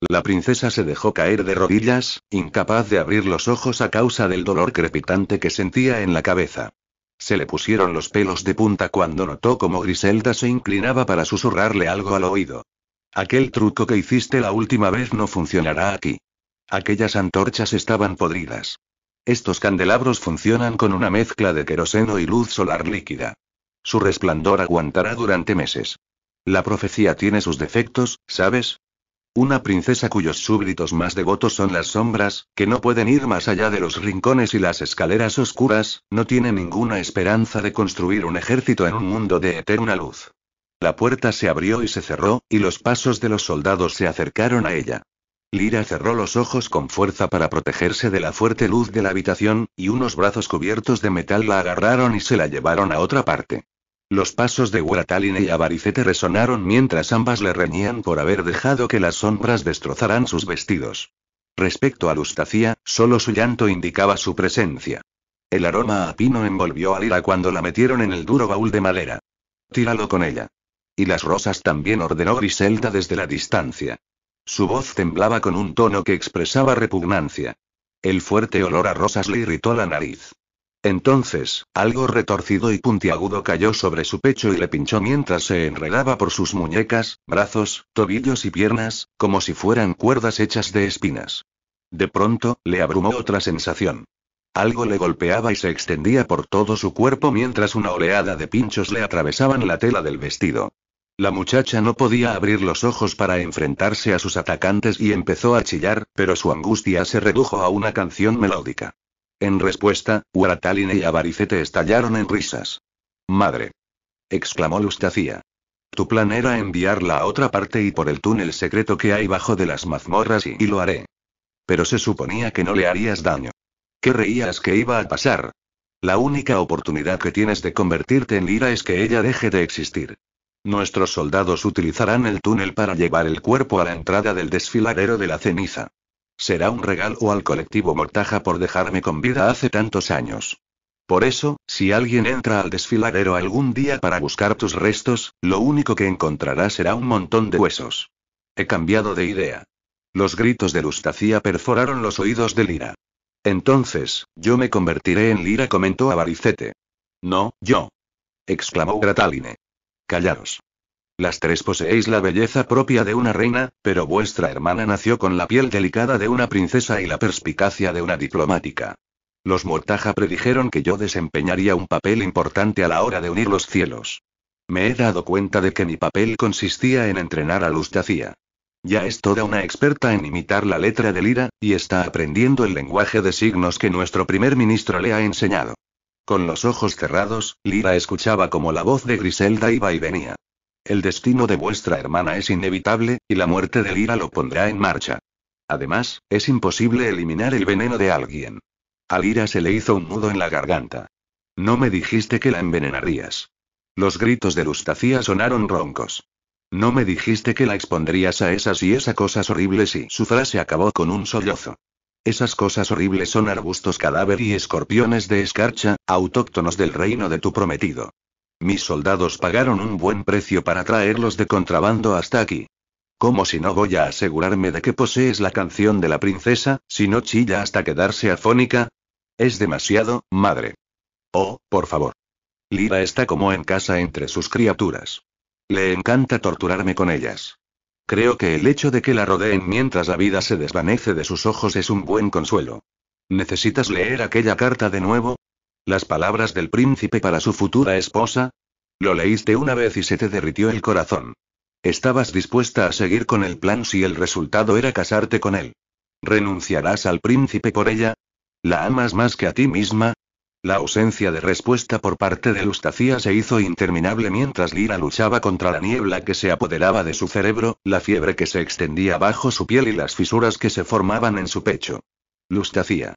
La princesa se dejó caer de rodillas, incapaz de abrir los ojos a causa del dolor crepitante que sentía en la cabeza. Se le pusieron los pelos de punta cuando notó cómo Griselda se inclinaba para susurrarle algo al oído. Aquel truco que hiciste la última vez no funcionará aquí. Aquellas antorchas estaban podridas. Estos candelabros funcionan con una mezcla de queroseno y luz solar líquida. Su resplandor aguantará durante meses. La profecía tiene sus defectos, ¿sabes? Una princesa cuyos súbditos más devotos son las sombras, que no pueden ir más allá de los rincones y las escaleras oscuras, no tiene ninguna esperanza de construir un ejército en un mundo de eterna luz. La puerta se abrió y se cerró, y los pasos de los soldados se acercaron a ella. Lyra cerró los ojos con fuerza para protegerse de la fuerte luz de la habitación, y unos brazos cubiertos de metal la agarraron y se la llevaron a otra parte. Los pasos de Wrataline y Avaricete resonaron mientras ambas le reñían por haber dejado que las sombras destrozaran sus vestidos. Respecto a Lustacia, solo su llanto indicaba su presencia. El aroma a pino envolvió a Lyra cuando la metieron en el duro baúl de madera. Tíralo con ella. Y las rosas también, ordenó Griselda desde la distancia. Su voz temblaba con un tono que expresaba repugnancia. El fuerte olor a rosas le irritó la nariz. Entonces, algo retorcido y puntiagudo cayó sobre su pecho y le pinchó mientras se enredaba por sus muñecas, brazos, tobillos y piernas, como si fueran cuerdas hechas de espinas. De pronto, le abrumó otra sensación. Algo le golpeaba y se extendía por todo su cuerpo mientras una oleada de pinchos le atravesaban la tela del vestido. La muchacha no podía abrir los ojos para enfrentarse a sus atacantes y empezó a chillar, pero su angustia se redujo a una canción melódica. En respuesta, Wrataline y Avaricete estallaron en risas. «Madre», exclamó Lustacia. «Tu plan era enviarla a otra parte y por el túnel secreto que hay bajo de las mazmorras y lo haré. Pero se suponía que no le harías daño. ¿Qué creías que iba a pasar? La única oportunidad que tienes de convertirte en Lyra es que ella deje de existir. Nuestros soldados utilizarán el túnel para llevar el cuerpo a la entrada del desfiladero de la ceniza. Será un regalo al colectivo Mortaja por dejarme con vida hace tantos años. Por eso, si alguien entra al desfiladero algún día para buscar tus restos, lo único que encontrará será un montón de huesos. He cambiado de idea». Los gritos de Lustacia perforaron los oídos de Lyra. «Entonces, yo me convertiré en Lyra», comentó Avaricete. «No, yo», exclamó Wrataline. «Callaros. Las tres poseéis la belleza propia de una reina, pero vuestra hermana nació con la piel delicada de una princesa y la perspicacia de una diplomática. Los Mortaja predijeron que yo desempeñaría un papel importante a la hora de unir los cielos. Me he dado cuenta de que mi papel consistía en entrenar a Lustacia. Ya es toda una experta en imitar la letra de Lyra, y está aprendiendo el lenguaje de signos que nuestro primer ministro le ha enseñado». Con los ojos cerrados, Lyra escuchaba cómo la voz de Griselda iba y venía. «El destino de vuestra hermana es inevitable, y la muerte de Lyra lo pondrá en marcha. Además, es imposible eliminar el veneno de alguien». A Lyra se le hizo un nudo en la garganta. «No me dijiste que la envenenarías». Los gritos de Lustacia sonaron roncos. «No me dijiste que la expondrías a esas y esas cosas horribles», y su frase acabó con un sollozo. «Esas cosas horribles son arbustos cadáver y escorpiones de escarcha, autóctonos del reino de tu prometido. Mis soldados pagaron un buen precio para traerlos de contrabando hasta aquí. ¿Cómo si no voy a asegurarme de que posees la canción de la princesa, si no chilla hasta quedarse afónica? Es demasiado, madre. Oh, por favor. Lyra está como en casa entre sus criaturas. Le encanta torturarme con ellas. Creo que el hecho de que la rodeen mientras la vida se desvanece de sus ojos es un buen consuelo. ¿Necesitas leer aquella carta de nuevo? Las palabras del príncipe para su futura esposa. Lo leíste una vez y se te derritió el corazón. ¿Estabas dispuesta a seguir con el plan si el resultado era casarte con él? ¿Renunciarás al príncipe por ella? ¿La amas más que a ti misma? La ausencia de respuesta por parte de Lustacia se hizo interminable mientras Lyra luchaba contra la niebla que se apoderaba de su cerebro, la fiebre que se extendía bajo su piel y las fisuras que se formaban en su pecho. Lustacia.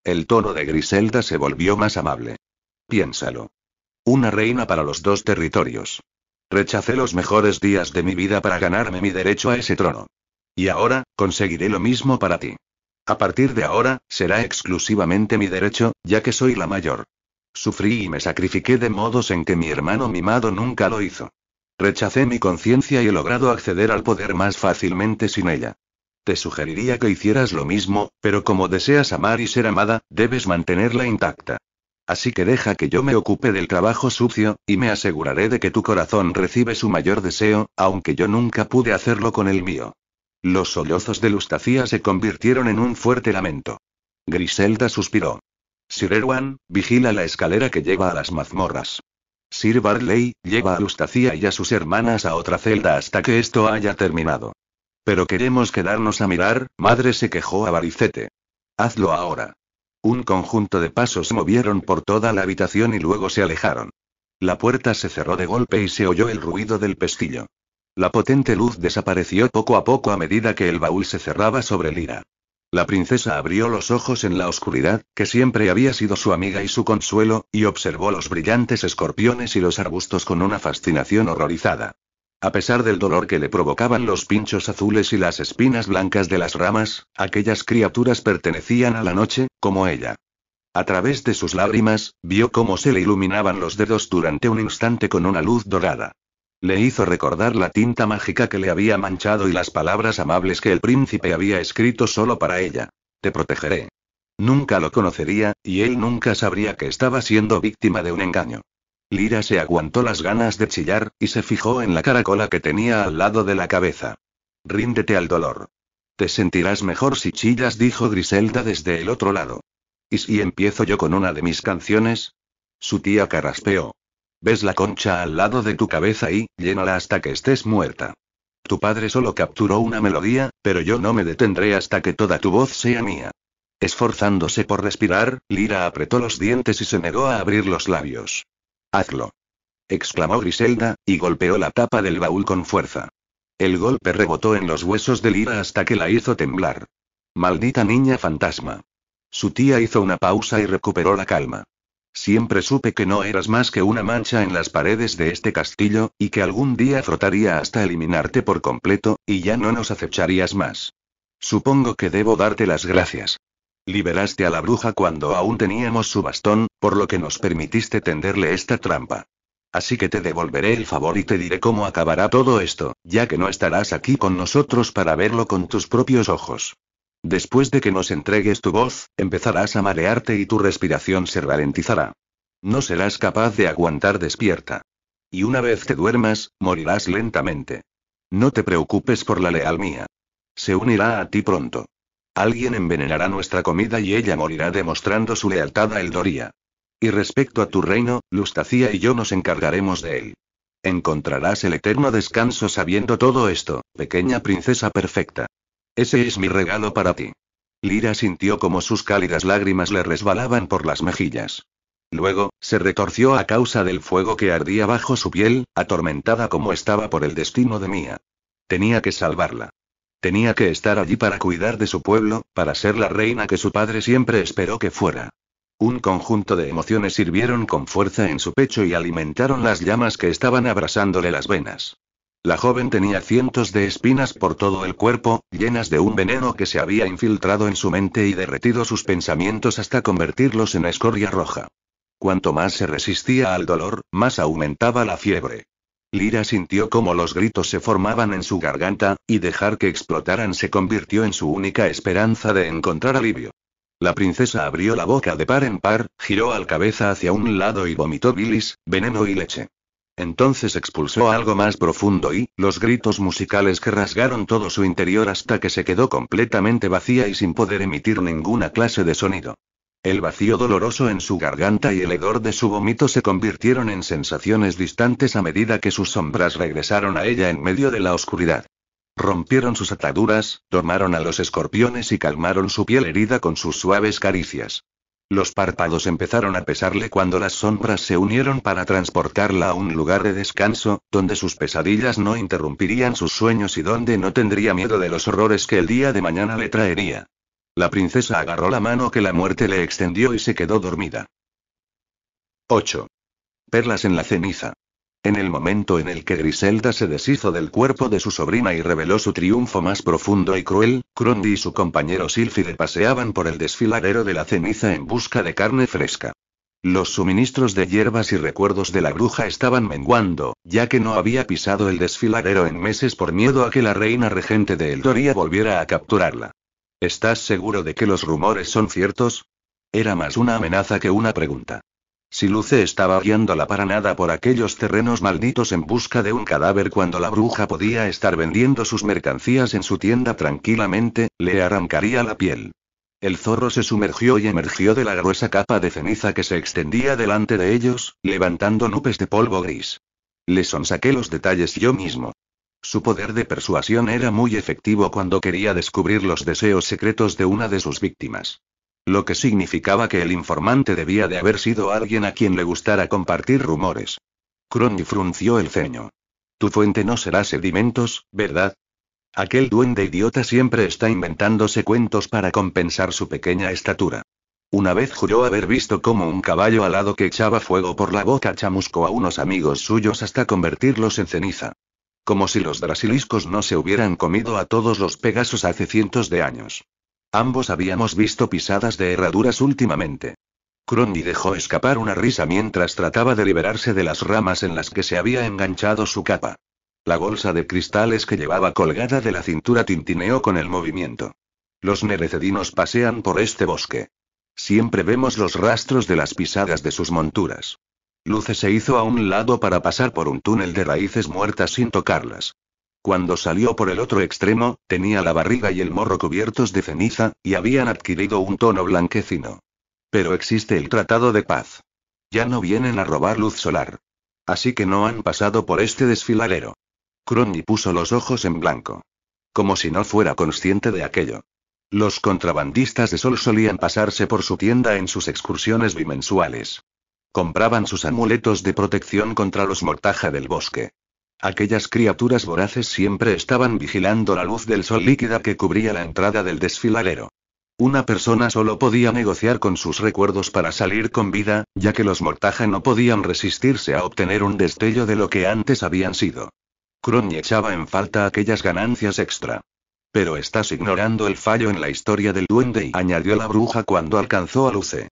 El tono de Griselda se volvió más amable. Piénsalo. Una reina para los dos territorios. Rechacé los mejores días de mi vida para ganarme mi derecho a ese trono. Y ahora, conseguiré lo mismo para ti. A partir de ahora, será exclusivamente mi derecho, ya que soy la mayor. Sufrí y me sacrifiqué de modos en que mi hermano mimado nunca lo hizo. Rechacé mi conciencia y he logrado acceder al poder más fácilmente sin ella. Te sugeriría que hicieras lo mismo, pero como deseas amar y ser amada, debes mantenerla intacta. Así que deja que yo me ocupe del trabajo sucio, y me aseguraré de que tu corazón recibe su mayor deseo, aunque yo nunca pude hacerlo con el mío. Los sollozos de Lustacía se convirtieron en un fuerte lamento. Griselda suspiró. Sir Erwan, vigila la escalera que lleva a las mazmorras. Sir Barley, lleva a Lustacía y a sus hermanas a otra celda hasta que esto haya terminado. Pero queremos quedarnos a mirar, madre, se quejó Avaricete. Hazlo ahora. Un conjunto de pasos se movieron por toda la habitación y luego se alejaron. La puerta se cerró de golpe y se oyó el ruido del pestillo. La potente luz desapareció poco a poco a medida que el baúl se cerraba sobre Lyra. La princesa abrió los ojos en la oscuridad, que siempre había sido su amiga y su consuelo, y observó los brillantes escorpiones y los arbustos con una fascinación horrorizada. A pesar del dolor que le provocaban los pinchos azules y las espinas blancas de las ramas, aquellas criaturas pertenecían a la noche, como ella. A través de sus lágrimas, vio cómo se le iluminaban los dedos durante un instante con una luz dorada. Le hizo recordar la tinta mágica que le había manchado y las palabras amables que el príncipe había escrito solo para ella. Te protegeré. Nunca lo conocería, y él nunca sabría que estaba siendo víctima de un engaño. Lyra se aguantó las ganas de chillar, y se fijó en la caracola que tenía al lado de la cabeza. Ríndete al dolor. Te sentirás mejor si chillas, dijo Griselda desde el otro lado. ¿Y si empiezo yo con una de mis canciones? Su tía carraspeó. ¿Ves la concha al lado de tu cabeza y, llénala hasta que estés muerta? Tu padre solo capturó una melodía, pero yo no me detendré hasta que toda tu voz sea mía. Esforzándose por respirar, Lyra apretó los dientes y se negó a abrir los labios. Hazlo. Exclamó Griselda, y golpeó la tapa del baúl con fuerza. El golpe rebotó en los huesos de Lyra hasta que la hizo temblar. Maldita niña fantasma. Su tía hizo una pausa y recuperó la calma. Siempre supe que no eras más que una mancha en las paredes de este castillo, y que algún día frotaría hasta eliminarte por completo, y ya no nos acecharías más. Supongo que debo darte las gracias. Liberaste a la bruja cuando aún teníamos su bastón, por lo que nos permitiste tenderle esta trampa. Así que te devolveré el favor y te diré cómo acabará todo esto, ya que no estarás aquí con nosotros para verlo con tus propios ojos. Después de que nos entregues tu voz, empezarás a marearte y tu respiración se ralentizará. No serás capaz de aguantar despierta. Y una vez te duermas, morirás lentamente. No te preocupes por la leal mía. Se unirá a ti pronto. Alguien envenenará nuestra comida y ella morirá demostrando su lealtad a Eldoria. Y respecto a tu reino, Lustacía y yo nos encargaremos de él. Encontrarás el eterno descanso sabiendo todo esto, pequeña princesa perfecta. Ese es mi regalo para ti. Lyra sintió como sus cálidas lágrimas le resbalaban por las mejillas. Luego, se retorció a causa del fuego que ardía bajo su piel, atormentada como estaba por el destino de Mía. Tenía que salvarla. Tenía que estar allí para cuidar de su pueblo, para ser la reina que su padre siempre esperó que fuera. Un conjunto de emociones hirvieron con fuerza en su pecho y alimentaron las llamas que estaban abrasándole las venas. La joven tenía cientos de espinas por todo el cuerpo, llenas de un veneno que se había infiltrado en su mente y derretido sus pensamientos hasta convertirlos en escoria roja. Cuanto más se resistía al dolor, más aumentaba la fiebre. Lyra sintió cómo los gritos se formaban en su garganta, y dejar que explotaran se convirtió en su única esperanza de encontrar alivio. La princesa abrió la boca de par en par, giró la cabeza hacia un lado y vomitó bilis, veneno y leche. Entonces expulsó algo más profundo y, los gritos musicales que rasgaron todo su interior hasta que se quedó completamente vacía y sin poder emitir ninguna clase de sonido. El vacío doloroso en su garganta y el hedor de su vómito se convirtieron en sensaciones distantes a medida que sus sombras regresaron a ella en medio de la oscuridad. Rompieron sus ataduras, domaron a los escorpiones y calmaron su piel herida con sus suaves caricias. Los párpados empezaron a pesarle cuando las sombras se unieron para transportarla a un lugar de descanso, donde sus pesadillas no interrumpirían sus sueños y donde no tendría miedo de los horrores que el día de mañana le traería. La princesa agarró la mano que la muerte le extendió y se quedó dormida. 8. Perlas en la ceniza. En el momento en el que Griselda se deshizo del cuerpo de su sobrina y reveló su triunfo más profundo y cruel, Crondi y su compañero Sylphide paseaban por el desfiladero de la ceniza en busca de carne fresca. Los suministros de hierbas y recuerdos de la bruja estaban menguando, ya que no había pisado el desfiladero en meses por miedo a que la reina regente de Eldoria volviera a capturarla. ¿Estás seguro de que los rumores son ciertos? Era más una amenaza que una pregunta. Si Luce estaba guiándola para nada por aquellos terrenos malditos en busca de un cadáver cuando la bruja podía estar vendiendo sus mercancías en su tienda tranquilamente, le arrancaría la piel. El zorro se sumergió y emergió de la gruesa capa de ceniza que se extendía delante de ellos, levantando nubes de polvo gris. Le sonsaqué los detalles yo mismo. Su poder de persuasión era muy efectivo cuando quería descubrir los deseos secretos de una de sus víctimas. Lo que significaba que el informante debía de haber sido alguien a quien le gustara compartir rumores. Crony frunció el ceño. Tu fuente no será sedimentos, ¿verdad? Aquel duende idiota siempre está inventándose cuentos para compensar su pequeña estatura. Una vez juró haber visto cómo un caballo alado que echaba fuego por la boca chamuscó a unos amigos suyos hasta convertirlos en ceniza. Como si los brasiliscos no se hubieran comido a todos los Pegasos hace cientos de años. Ambos habíamos visto pisadas de herraduras últimamente. Crony dejó escapar una risa mientras trataba de liberarse de las ramas en las que se había enganchado su capa. La bolsa de cristales que llevaba colgada de la cintura tintineó con el movimiento. Los nerecedinos pasean por este bosque. Siempre vemos los rastros de las pisadas de sus monturas. Luce se hizo a un lado para pasar por un túnel de raíces muertas sin tocarlas. Cuando salió por el otro extremo, tenía la barriga y el morro cubiertos de ceniza, y habían adquirido un tono blanquecino. Pero existe el tratado de paz. Ya no vienen a robar luz solar. Así que no han pasado por este desfiladero. Crony puso los ojos en blanco. Como si no fuera consciente de aquello. Los contrabandistas de sol solían pasarse por su tienda en sus excursiones bimensuales. Compraban sus amuletos de protección contra los mortaja del bosque. Aquellas criaturas voraces siempre estaban vigilando la luz del sol líquida que cubría la entrada del desfiladero. Una persona solo podía negociar con sus recuerdos para salir con vida, ya que los mortaja no podían resistirse a obtener un destello de lo que antes habían sido. Crony echaba en falta aquellas ganancias extra. Pero estás ignorando el fallo en la historia del duende, añadió la bruja cuando alcanzó a Luce.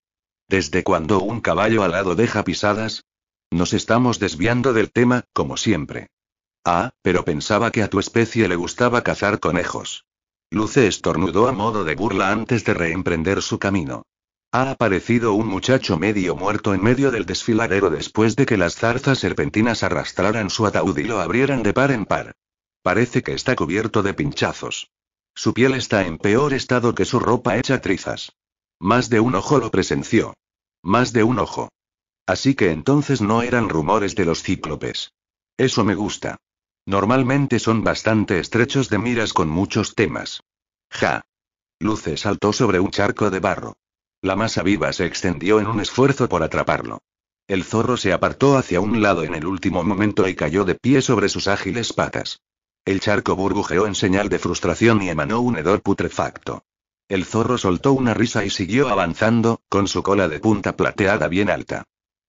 ¿Desde cuándo un caballo alado deja pisadas? Nos estamos desviando del tema, como siempre. Ah, pero pensaba que a tu especie le gustaba cazar conejos. Luce estornudó a modo de burla antes de reemprender su camino. Ha aparecido un muchacho medio muerto en medio del desfiladero después de que las zarzas serpentinas arrastraran su ataúd y lo abrieran de par en par. Parece que está cubierto de pinchazos. Su piel está en peor estado que su ropa hecha trizas. Más de un ojo lo presenció. Más de un ojo. Así que entonces no eran rumores de los cíclopes. Eso me gusta. Normalmente son bastante estrechos de miras con muchos temas. Ja. Luce saltó sobre un charco de barro. La masa viva se extendió en un esfuerzo por atraparlo. El zorro se apartó hacia un lado en el último momento y cayó de pie sobre sus ágiles patas. El charco burbujeó en señal de frustración y emanó un hedor putrefacto. El zorro soltó una risa y siguió avanzando, con su cola de punta plateada bien alta.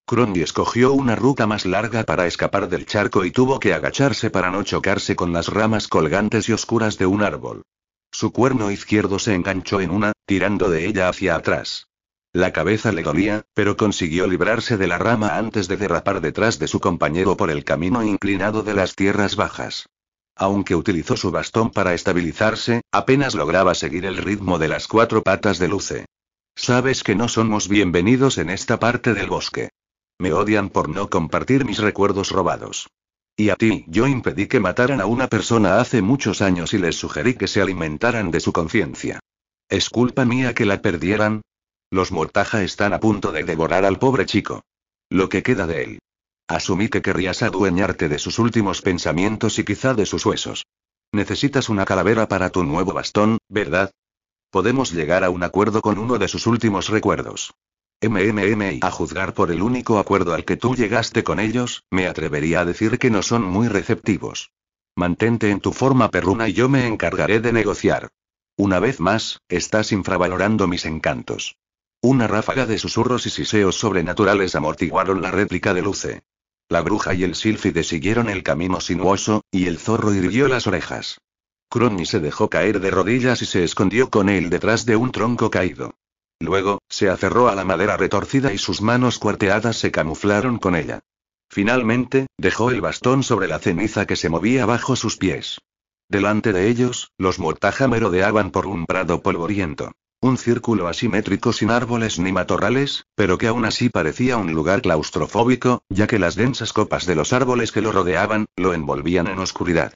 Crony escogió una ruta más larga para escapar del charco y tuvo que agacharse para no chocarse con las ramas colgantes y oscuras de un árbol. Su cuerno izquierdo se enganchó en una, tirando de ella hacia atrás. La cabeza le dolía, pero consiguió librarse de la rama antes de derrapar detrás de su compañero por el camino inclinado de las tierras bajas. Aunque utilizó su bastón para estabilizarse, apenas lograba seguir el ritmo de las cuatro patas de Luce. Sabes que no somos bienvenidos en esta parte del bosque. Me odian por no compartir mis recuerdos robados. Y a ti, yo impedí que mataran a una persona hace muchos años y les sugerí que se alimentaran de su conciencia. ¿Es culpa mía que la perdieran? Los mortaja están a punto de devorar al pobre chico. Lo que queda de él. Asumí que querrías adueñarte de sus últimos pensamientos y quizá de sus huesos. Necesitas una calavera para tu nuevo bastón, ¿verdad? Podemos llegar a un acuerdo con uno de sus últimos recuerdos. A juzgar por el único acuerdo al que tú llegaste con ellos, me atrevería a decir que no son muy receptivos. Mantente en tu forma perruna y yo me encargaré de negociar. Una vez más, estás infravalorando mis encantos. Una ráfaga de susurros y siseos sobrenaturales amortiguaron la réplica de Luce. La bruja y el sílfide siguieron el camino sinuoso, y el zorro irguió las orejas. Crony se dejó caer de rodillas y se escondió con él detrás de un tronco caído. Luego, se aferró a la madera retorcida y sus manos cuarteadas se camuflaron con ella. Finalmente, dejó el bastón sobre la ceniza que se movía bajo sus pies. Delante de ellos, los Mortaja merodeaban por un prado polvoriento. Un círculo asimétrico sin árboles ni matorrales, pero que aún así parecía un lugar claustrofóbico, ya que las densas copas de los árboles que lo rodeaban, lo envolvían en oscuridad.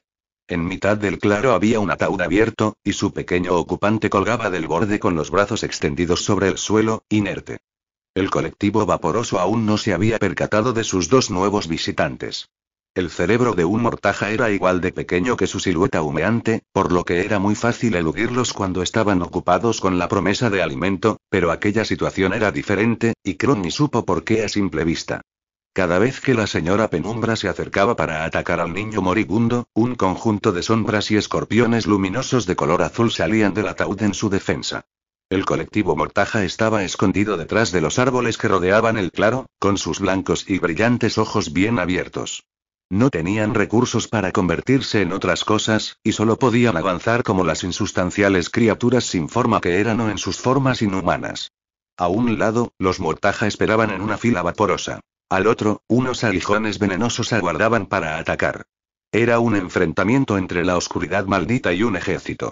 En mitad del claro había un ataúd abierto, y su pequeño ocupante colgaba del borde con los brazos extendidos sobre el suelo, inerte. El colectivo vaporoso aún no se había percatado de sus dos nuevos visitantes. El cerebro de un Mortaja era igual de pequeño que su silueta humeante, por lo que era muy fácil eludirlos cuando estaban ocupados con la promesa de alimento, pero aquella situación era diferente, y Crowny supo por qué a simple vista. Cada vez que la señora Penumbra se acercaba para atacar al niño moribundo, un conjunto de sombras y escorpiones luminosos de color azul salían del ataúd en su defensa. El colectivo Mortaja estaba escondido detrás de los árboles que rodeaban el claro, con sus blancos y brillantes ojos bien abiertos. No tenían recursos para convertirse en otras cosas, y solo podían avanzar como las insustanciales criaturas sin forma que eran o en sus formas inhumanas. A un lado, los Mortaja esperaban en una fila vaporosa. Al otro, unos aguijones venenosos aguardaban para atacar. Era un enfrentamiento entre la oscuridad maldita y un ejército.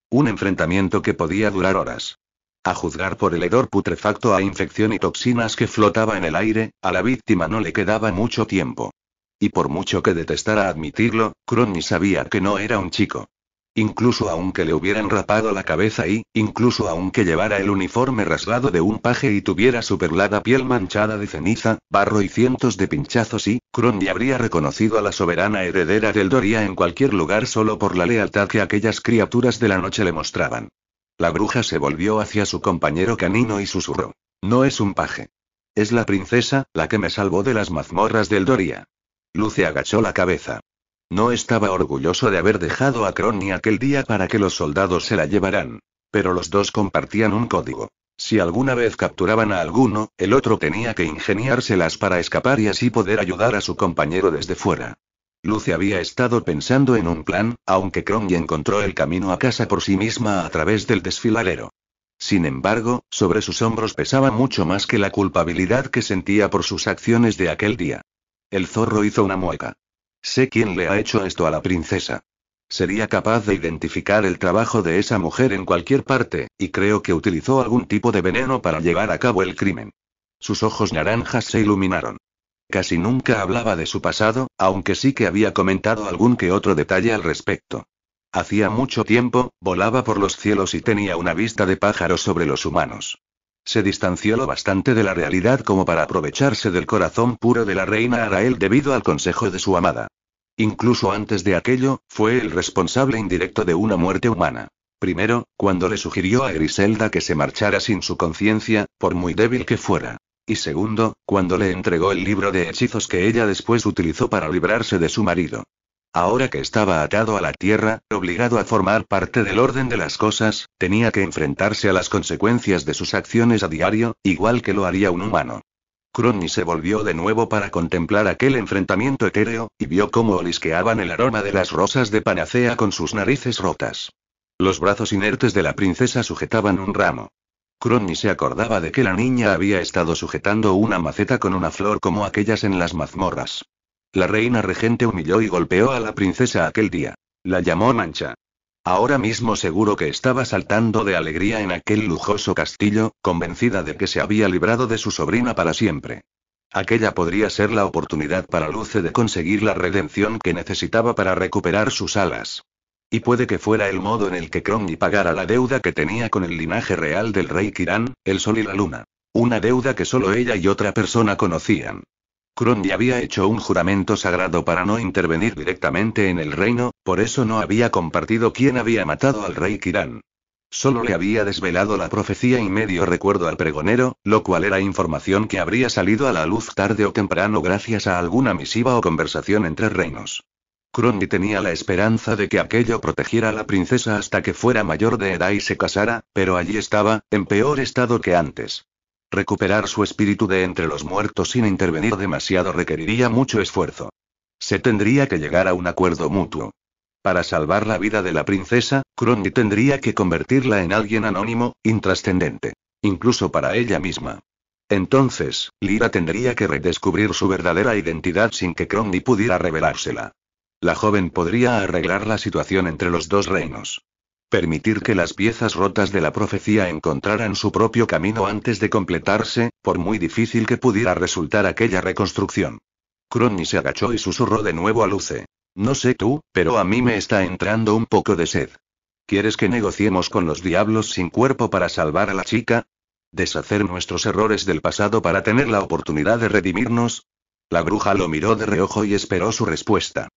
Un enfrentamiento que podía durar horas. A juzgar por el hedor putrefacto a infección y toxinas que flotaba en el aire, a la víctima no le quedaba mucho tiempo. Y por mucho que detestara admitirlo, Crowny sabía que no era un chico. Incluso aunque le hubieran rapado la cabeza y, incluso aunque llevara el uniforme rasgado de un paje y tuviera su perlada piel manchada de ceniza, barro y cientos de pinchazos y, Crowny habría reconocido a la soberana heredera del Doria en cualquier lugar solo por la lealtad que aquellas criaturas de la noche le mostraban. La bruja se volvió hacia su compañero canino y susurró. No es un paje. Es la princesa, la que me salvó de las mazmorras del Doria. Luce agachó la cabeza. No estaba orgulloso de haber dejado a Crowny aquel día para que los soldados se la llevaran. Pero los dos compartían un código. Si alguna vez capturaban a alguno, el otro tenía que ingeniárselas para escapar y así poder ayudar a su compañero desde fuera. Luce había estado pensando en un plan, aunque Crowny encontró el camino a casa por sí misma a través del desfiladero. Sin embargo, sobre sus hombros pesaba mucho más que la culpabilidad que sentía por sus acciones de aquel día. El zorro hizo una mueca. Sé quién le ha hecho esto a la princesa. Sería capaz de identificar el trabajo de esa mujer en cualquier parte, y creo que utilizó algún tipo de veneno para llevar a cabo el crimen. Sus ojos naranjas se iluminaron. Casi nunca hablaba de su pasado, aunque sí que había comentado algún que otro detalle al respecto. Hacía mucho tiempo, volaba por los cielos y tenía una vista de pájaro sobre los humanos. Se distanció lo bastante de la realidad como para aprovecharse del corazón puro de la reina Arael debido al consejo de su amada. Incluso antes de aquello, fue el responsable indirecto de una muerte humana. Primero, cuando le sugirió a Griselda que se marchara sin su conciencia, por muy débil que fuera. Y segundo, cuando le entregó el libro de hechizos que ella después utilizó para librarse de su marido. Ahora que estaba atado a la tierra, obligado a formar parte del orden de las cosas, tenía que enfrentarse a las consecuencias de sus acciones a diario, igual que lo haría un humano. Crowny se volvió de nuevo para contemplar aquel enfrentamiento etéreo, y vio cómo olisqueaban el aroma de las rosas de panacea con sus narices rotas. Los brazos inertes de la princesa sujetaban un ramo. Crowny se acordaba de que la niña había estado sujetando una maceta con una flor como aquellas en las mazmorras. La reina regente humilló y golpeó a la princesa aquel día. La llamó Mancha. Ahora mismo seguro que estaba saltando de alegría en aquel lujoso castillo, convencida de que se había librado de su sobrina para siempre. Aquella podría ser la oportunidad para Luce de conseguir la redención que necesitaba para recuperar sus alas. Y puede que fuera el modo en el que Crowny pagara la deuda que tenía con el linaje real del rey Kiran, el sol y la luna. Una deuda que solo ella y otra persona conocían. Crowny había hecho un juramento sagrado para no intervenir directamente en el reino, por eso no había compartido quién había matado al rey Kiran. Solo le había desvelado la profecía y medio recuerdo al pregonero, lo cual era información que habría salido a la luz tarde o temprano gracias a alguna misiva o conversación entre reinos. Crowny tenía la esperanza de que aquello protegiera a la princesa hasta que fuera mayor de edad y se casara, pero allí estaba, en peor estado que antes. Recuperar su espíritu de entre los muertos sin intervenir demasiado requeriría mucho esfuerzo. Se tendría que llegar a un acuerdo mutuo. Para salvar la vida de la princesa, Crowny tendría que convertirla en alguien anónimo, intrascendente. Incluso para ella misma. Entonces, Lyra tendría que redescubrir su verdadera identidad sin que Crowley pudiera revelársela. La joven podría arreglar la situación entre los dos reinos. Permitir que las piezas rotas de la profecía encontraran su propio camino antes de completarse, por muy difícil que pudiera resultar aquella reconstrucción. Crowley se agachó y susurró de nuevo a Luce. No sé tú, pero a mí me está entrando un poco de sed. ¿Quieres que negociemos con los diablos sin cuerpo para salvar a la chica? ¿Deshacer nuestros errores del pasado para tener la oportunidad de redimirnos? La bruja lo miró de reojo y esperó su respuesta.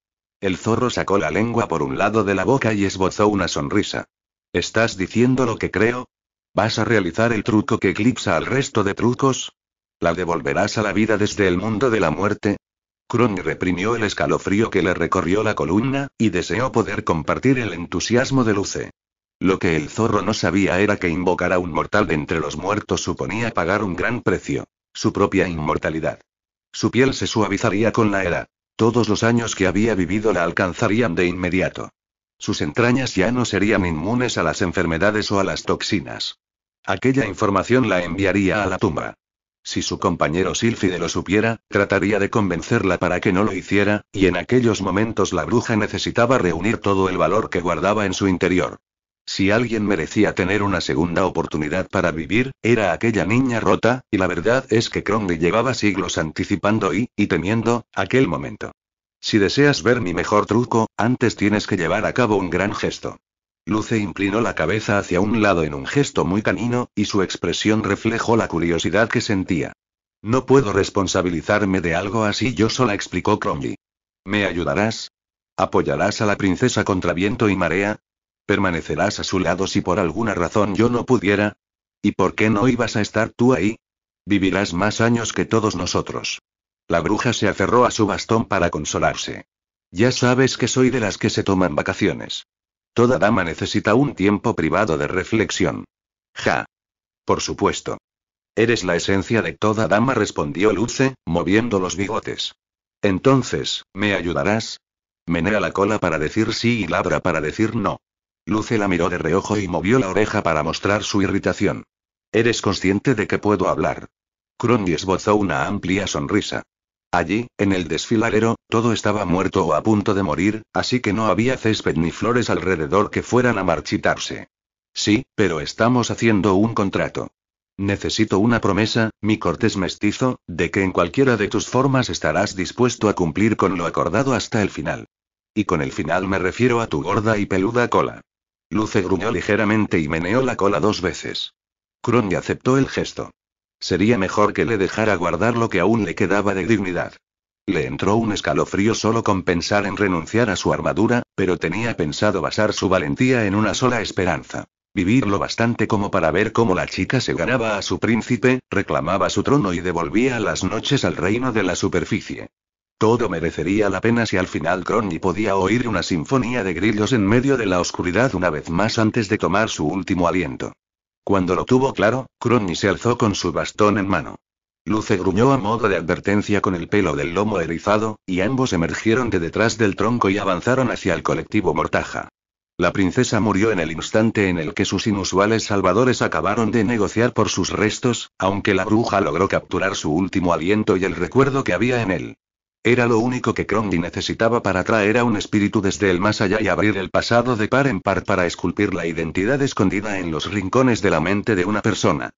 El zorro sacó la lengua por un lado de la boca y esbozó una sonrisa. ¿Estás diciendo lo que creo? ¿Vas a realizar el truco que eclipsa al resto de trucos? ¿La devolverás a la vida desde el mundo de la muerte? Crowley reprimió el escalofrío que le recorrió la columna, y deseó poder compartir el entusiasmo de Luce. Lo que el zorro no sabía era que invocar a un mortal de entre los muertos suponía pagar un gran precio: su propia inmortalidad. Su piel se suavizaría con la era. Todos los años que había vivido la alcanzarían de inmediato. Sus entrañas ya no serían inmunes a las enfermedades o a las toxinas. Aquella información la enviaría a la tumba. Si su compañero Sílfide lo supiera, trataría de convencerla para que no lo hiciera, y en aquellos momentos la bruja necesitaba reunir todo el valor que guardaba en su interior. Si alguien merecía tener una segunda oportunidad para vivir, era aquella niña rota, y la verdad es que Crowley llevaba siglos anticipando y temiendo aquel momento. Si deseas ver mi mejor truco, antes tienes que llevar a cabo un gran gesto. Luce inclinó la cabeza hacia un lado en un gesto muy canino, y su expresión reflejó la curiosidad que sentía. No puedo responsabilizarme de algo así yo sola, explicó Crowley. ¿Me ayudarás? ¿Apoyarás a la princesa contra viento y marea? ¿Permanecerás a su lado si por alguna razón yo no pudiera? ¿Y por qué no ibas a estar tú ahí? Vivirás más años que todos nosotros. La bruja se aferró a su bastón para consolarse. Ya sabes que soy de las que se toman vacaciones. Toda dama necesita un tiempo privado de reflexión. Ja. Por supuesto. Eres la esencia de toda dama, respondió Luce, moviendo los bigotes. Entonces, ¿me ayudarás? Menea la cola para decir sí y ladra para decir no. Luce la miró de reojo y movió la oreja para mostrar su irritación. ¿Eres consciente de que puedo hablar? Crowley esbozó una amplia sonrisa. Allí, en el desfiladero, todo estaba muerto o a punto de morir, así que no había césped ni flores alrededor que fueran a marchitarse. Sí, pero estamos haciendo un contrato. Necesito una promesa, mi cortés mestizo, de que en cualquiera de tus formas estarás dispuesto a cumplir con lo acordado hasta el final. Y con el final me refiero a tu gorda y peluda cola. Luce gruñó ligeramente y meneó la cola 2 veces. Crowley aceptó el gesto. Sería mejor que le dejara guardar lo que aún le quedaba de dignidad. Le entró un escalofrío solo con pensar en renunciar a su armadura, pero tenía pensado basar su valentía en una sola esperanza. Vivir lo bastante como para ver cómo la chica se ganaba a su príncipe, reclamaba su trono y devolvía las noches al reino de la superficie. Todo merecería la pena si al final Crowley podía oír una sinfonía de grillos en medio de la oscuridad una vez más antes de tomar su último aliento. Cuando lo tuvo claro, Crowley se alzó con su bastón en mano. Luce gruñó a modo de advertencia con el pelo del lomo erizado, y ambos emergieron de detrás del tronco y avanzaron hacia el colectivo Mortaja. La princesa murió en el instante en el que sus inusuales salvadores acabaron de negociar por sus restos, aunque la bruja logró capturar su último aliento y el recuerdo que había en él. Era lo único que Crowley necesitaba para traer a un espíritu desde el más allá y abrir el pasado de par en par para esculpir la identidad escondida en los rincones de la mente de una persona.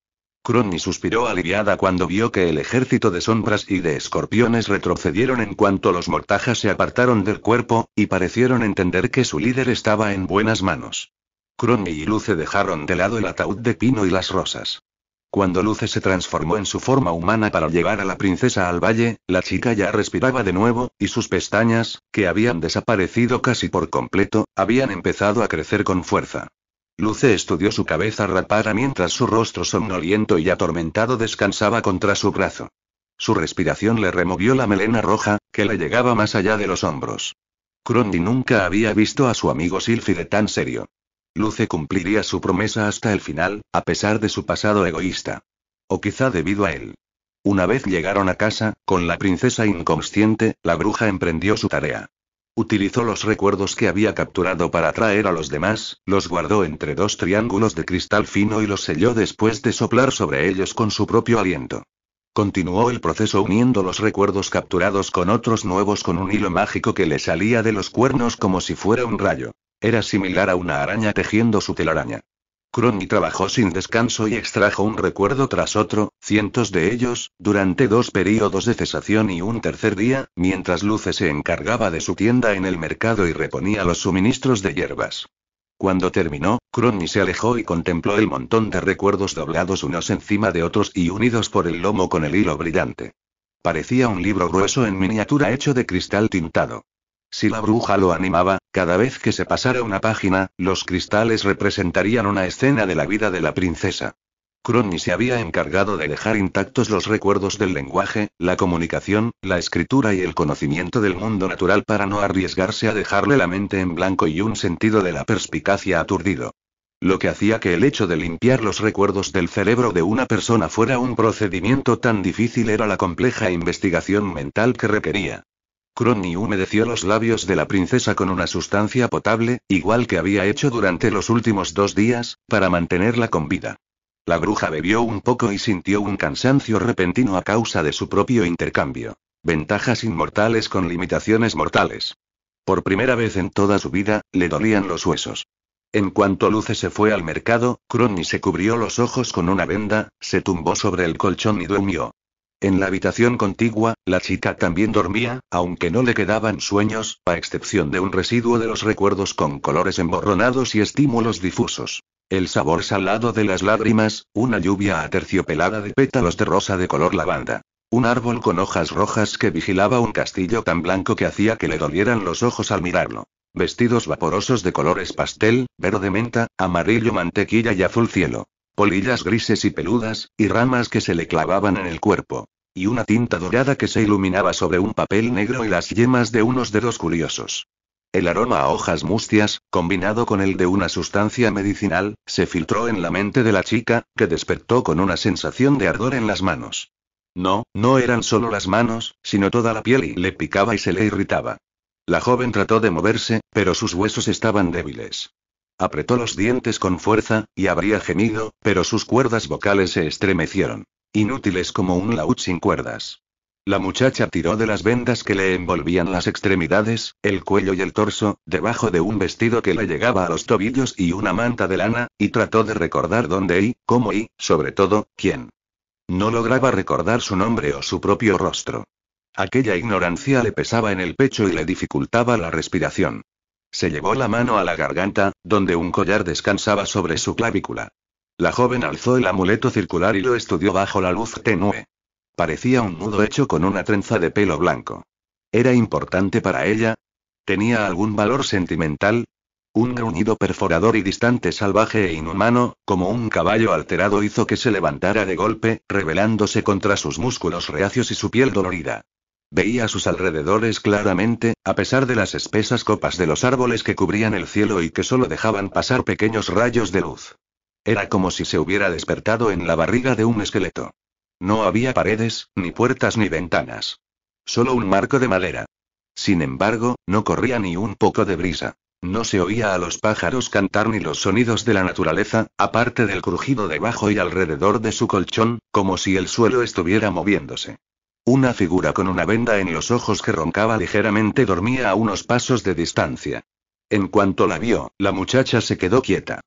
Crowley suspiró aliviada cuando vio que el ejército de sombras y de escorpiones retrocedieron en cuanto los mortajas se apartaron del cuerpo, y parecieron entender que su líder estaba en buenas manos. Crowley y Luce dejaron de lado el ataúd de pino y las rosas. Cuando Luce se transformó en su forma humana para llevar a la princesa al valle, la chica ya respiraba de nuevo, y sus pestañas, que habían desaparecido casi por completo, habían empezado a crecer con fuerza. Luce estudió su cabeza rapada mientras su rostro somnoliento y atormentado descansaba contra su brazo. Su respiración le removió la melena roja, que le llegaba más allá de los hombros. Crowley nunca había visto a su amigo Sílfide tan serio. Luce cumpliría su promesa hasta el final, a pesar de su pasado egoísta. O quizá debido a él. Una vez llegaron a casa, con la princesa inconsciente, la bruja emprendió su tarea. Utilizó los recuerdos que había capturado para atraer a los demás, los guardó entre 2 triángulos de cristal fino y los selló después de soplar sobre ellos con su propio aliento. Continuó el proceso uniendo los recuerdos capturados con otros nuevos con un hilo mágico que le salía de los cuernos como si fuera un rayo. Era similar a una araña tejiendo su telaraña. Crony trabajó sin descanso y extrajo un recuerdo tras otro, cientos de ellos, durante 2 períodos de cesación y un tercer día, mientras Luce se encargaba de su tienda en el mercado y reponía los suministros de hierbas. Cuando terminó, Crony se alejó y contempló el montón de recuerdos doblados unos encima de otros y unidos por el lomo con el hilo brillante. Parecía un libro grueso en miniatura hecho de cristal tintado. Si la bruja lo animaba, cada vez que se pasara una página, los cristales representarían una escena de la vida de la princesa. Crony se había encargado de dejar intactos los recuerdos del lenguaje, la comunicación, la escritura y el conocimiento del mundo natural para no arriesgarse a dejarle la mente en blanco y un sentido de la perspicacia aturdido. Lo que hacía que el hecho de limpiar los recuerdos del cerebro de una persona fuera un procedimiento tan difícil era la compleja investigación mental que requería. Crony humedeció los labios de la princesa con una sustancia potable, igual que había hecho durante los últimos 2 días, para mantenerla con vida. La bruja bebió un poco y sintió un cansancio repentino a causa de su propio intercambio. Ventajas inmortales con limitaciones mortales. Por primera vez en toda su vida, le dolían los huesos. En cuanto Luce se fue al mercado, Crony se cubrió los ojos con una venda, se tumbó sobre el colchón y durmió. En la habitación contigua, la chica también dormía, aunque no le quedaban sueños, a excepción de un residuo de los recuerdos con colores emborronados y estímulos difusos. El sabor salado de las lágrimas, una lluvia aterciopelada de pétalos de rosa de color lavanda. Un árbol con hojas rojas que vigilaba un castillo tan blanco que hacía que le dolieran los ojos al mirarlo. Vestidos vaporosos de colores pastel, verde menta, amarillo mantequilla y azul cielo. Polillas grises y peludas, y ramas que se le clavaban en el cuerpo. Y una tinta dorada que se iluminaba sobre un papel negro y las yemas de unos dedos curiosos. El aroma a hojas mustias, combinado con el de una sustancia medicinal, se filtró en la mente de la chica, que despertó con una sensación de ardor en las manos. No eran solo las manos, sino toda la piel y le picaba y se le irritaba. La joven trató de moverse, pero sus huesos estaban débiles. Apretó los dientes con fuerza, y habría gemido, pero sus cuerdas vocales se estremecieron. Inútiles como un laúd sin cuerdas. La muchacha tiró de las vendas que le envolvían las extremidades, el cuello y el torso, debajo de un vestido que le llegaba a los tobillos y una manta de lana, y trató de recordar dónde y, cómo y, sobre todo, quién. No lograba recordar su nombre o su propio rostro. Aquella ignorancia le pesaba en el pecho y le dificultaba la respiración. Se llevó la mano a la garganta, donde un collar descansaba sobre su clavícula. La joven alzó el amuleto circular y lo estudió bajo la luz tenue. Parecía un nudo hecho con una trenza de pelo blanco. ¿Era importante para ella? ¿Tenía algún valor sentimental? Un gruñido perforador y distante, salvaje e inhumano, como un caballo alterado, hizo que se levantara de golpe, rebelándose contra sus músculos reacios y su piel dolorida. Veía a sus alrededores claramente, a pesar de las espesas copas de los árboles que cubrían el cielo y que solo dejaban pasar pequeños rayos de luz. Era como si se hubiera despertado en la barriga de un esqueleto. No había paredes, ni puertas ni ventanas. Solo un marco de madera. Sin embargo, no corría ni un poco de brisa. No se oía a los pájaros cantar ni los sonidos de la naturaleza, aparte del crujido debajo y alrededor de su colchón, como si el suelo estuviera moviéndose. Una figura con una venda en los ojos que roncaba ligeramente dormía a unos pasos de distancia. En cuanto la vio, la muchacha se quedó quieta.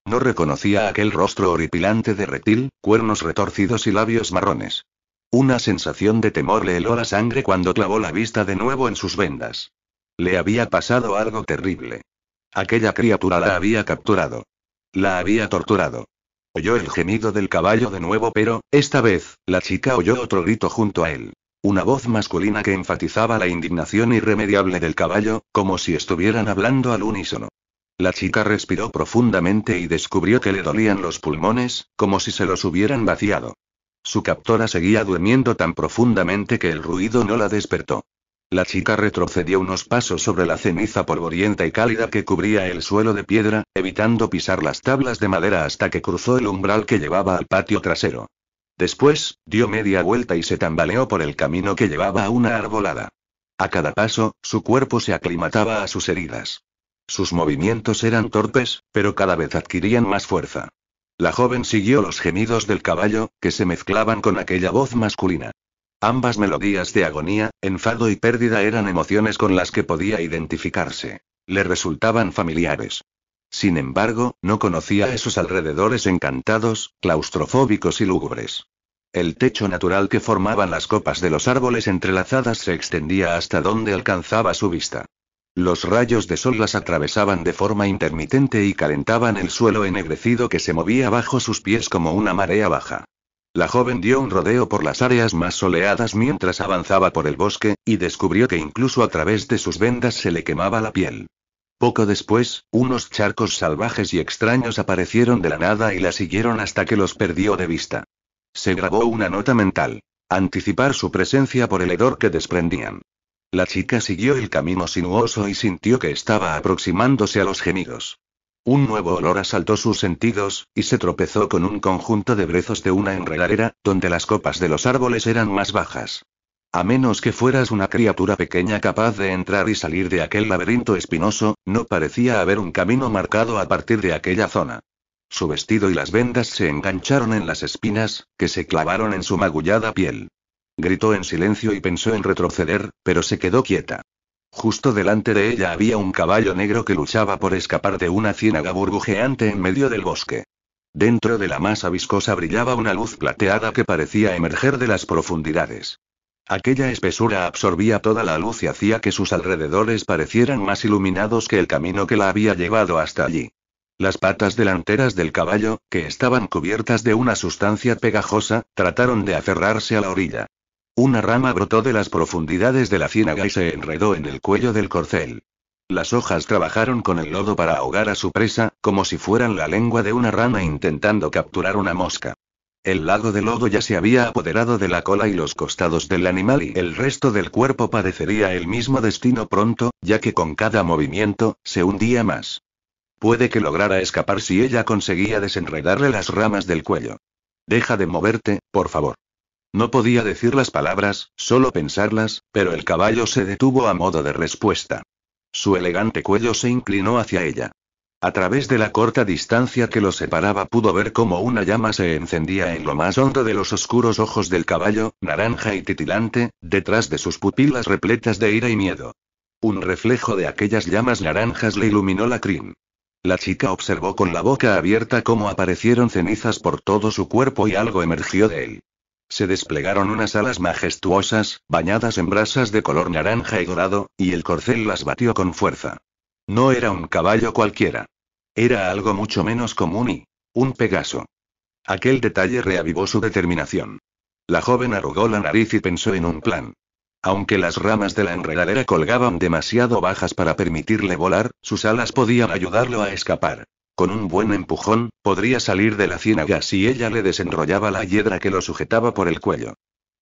No reconocía aquel rostro horripilante de reptil, cuernos retorcidos y labios marrones. Una sensación de temor le heló la sangre cuando clavó la vista de nuevo en sus vendas. Le había pasado algo terrible. Aquella criatura la había capturado. La había torturado. Oyó el gemido del caballo de nuevo, pero, esta vez, la chica oyó otro grito junto a él. Una voz masculina que enfatizaba la indignación irremediable del caballo, como si estuvieran hablando al unísono. La chica respiró profundamente y descubrió que le dolían los pulmones, como si se los hubieran vaciado. Su captora seguía durmiendo tan profundamente que el ruido no la despertó. La chica retrocedió unos pasos sobre la ceniza polvorienta y cálida que cubría el suelo de piedra, evitando pisar las tablas de madera hasta que cruzó el umbral que llevaba al patio trasero. Después, dio media vuelta y se tambaleó por el camino que llevaba a una arbolada. A cada paso, su cuerpo se aclimataba a sus heridas. Sus movimientos eran torpes, pero cada vez adquirían más fuerza. La joven siguió los gemidos del caballo, que se mezclaban con aquella voz masculina. Ambas melodías de agonía, enfado y pérdida eran emociones con las que podía identificarse. Le resultaban familiares. Sin embargo, no conocía esos alrededores encantados, claustrofóbicos y lúgubres. El techo natural que formaban las copas de los árboles entrelazadas se extendía hasta donde alcanzaba su vista. Los rayos de sol las atravesaban de forma intermitente y calentaban el suelo ennegrecido que se movía bajo sus pies como una marea baja. La joven dio un rodeo por las áreas más soleadas mientras avanzaba por el bosque, y descubrió que incluso a través de sus vendas se le quemaba la piel. Poco después, unos charcos salvajes y extraños aparecieron de la nada y la siguieron hasta que los perdió de vista. Se grabó una nota mental: anticipar su presencia por el hedor que desprendían. La chica siguió el camino sinuoso y sintió que estaba aproximándose a los gemidos. Un nuevo olor asaltó sus sentidos, y se tropezó con un conjunto de brezos de una enredadera, donde las copas de los árboles eran más bajas. A menos que fueras una criatura pequeña capaz de entrar y salir de aquel laberinto espinoso, no parecía haber un camino marcado a partir de aquella zona. Su vestido y las vendas se engancharon en las espinas, que se clavaron en su magullada piel. Gritó en silencio y pensó en retroceder, pero se quedó quieta. Justo delante de ella había un caballo negro que luchaba por escapar de una ciénaga burbujeante en medio del bosque. Dentro de la masa viscosa brillaba una luz plateada que parecía emerger de las profundidades. Aquella espesura absorbía toda la luz y hacía que sus alrededores parecieran más iluminados que el camino que la había llevado hasta allí. Las patas delanteras del caballo, que estaban cubiertas de una sustancia pegajosa, trataron de aferrarse a la orilla. Una rama brotó de las profundidades de la ciénaga y se enredó en el cuello del corcel. Las hojas trabajaron con el lodo para ahogar a su presa, como si fueran la lengua de una rana intentando capturar una mosca. El lago de lodo ya se había apoderado de la cola y los costados del animal y el resto del cuerpo padecería el mismo destino pronto, ya que con cada movimiento, se hundía más. Puede que lograra escapar si ella conseguía desenredarle las ramas del cuello. Deja de moverte, por favor. No podía decir las palabras, solo pensarlas, pero el caballo se detuvo a modo de respuesta. Su elegante cuello se inclinó hacia ella. A través de la corta distancia que los separaba pudo ver cómo una llama se encendía en lo más hondo de los oscuros ojos del caballo, naranja y titilante, detrás de sus pupilas repletas de ira y miedo. Un reflejo de aquellas llamas naranjas le iluminó la crin. La chica observó con la boca abierta cómo aparecieron cenizas por todo su cuerpo y algo emergió de él. Se desplegaron unas alas majestuosas, bañadas en brasas de color naranja y dorado, y el corcel las batió con fuerza. No era un caballo cualquiera. Era algo mucho menos común y... un Pegaso. Aquel detalle reavivó su determinación. La joven arrugó la nariz y pensó en un plan. Aunque las ramas de la enredadera colgaban demasiado bajas para permitirle volar, sus alas podían ayudarlo a escapar. Con un buen empujón, podría salir de la ciénaga si ella le desenrollaba la hiedra que lo sujetaba por el cuello.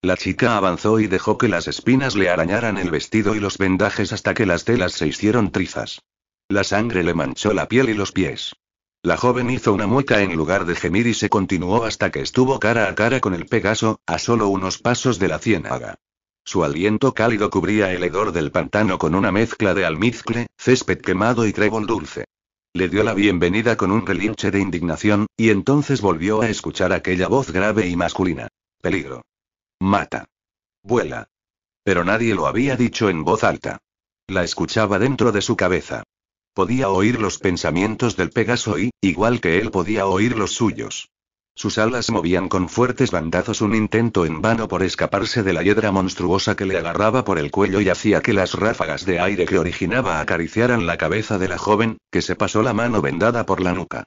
La chica avanzó y dejó que las espinas le arañaran el vestido y los vendajes hasta que las telas se hicieron trizas. La sangre le manchó la piel y los pies. La joven hizo una mueca en lugar de gemir y se continuó hasta que estuvo cara a cara con el Pegaso, a solo unos pasos de la ciénaga. Su aliento cálido cubría el hedor del pantano con una mezcla de almizcle, césped quemado y trébol dulce. Le dio la bienvenida con un relinche de indignación, y entonces volvió a escuchar aquella voz grave y masculina. Peligro. Mata. Vuela. Pero nadie lo había dicho en voz alta. La escuchaba dentro de su cabeza. Podía oír los pensamientos del Pegaso y, igual que él, podía oír los suyos. Sus alas movían con fuertes bandazos un intento en vano por escaparse de la hiedra monstruosa que le agarraba por el cuello y hacía que las ráfagas de aire que originaba acariciaran la cabeza de la joven, que se pasó la mano vendada por la nuca.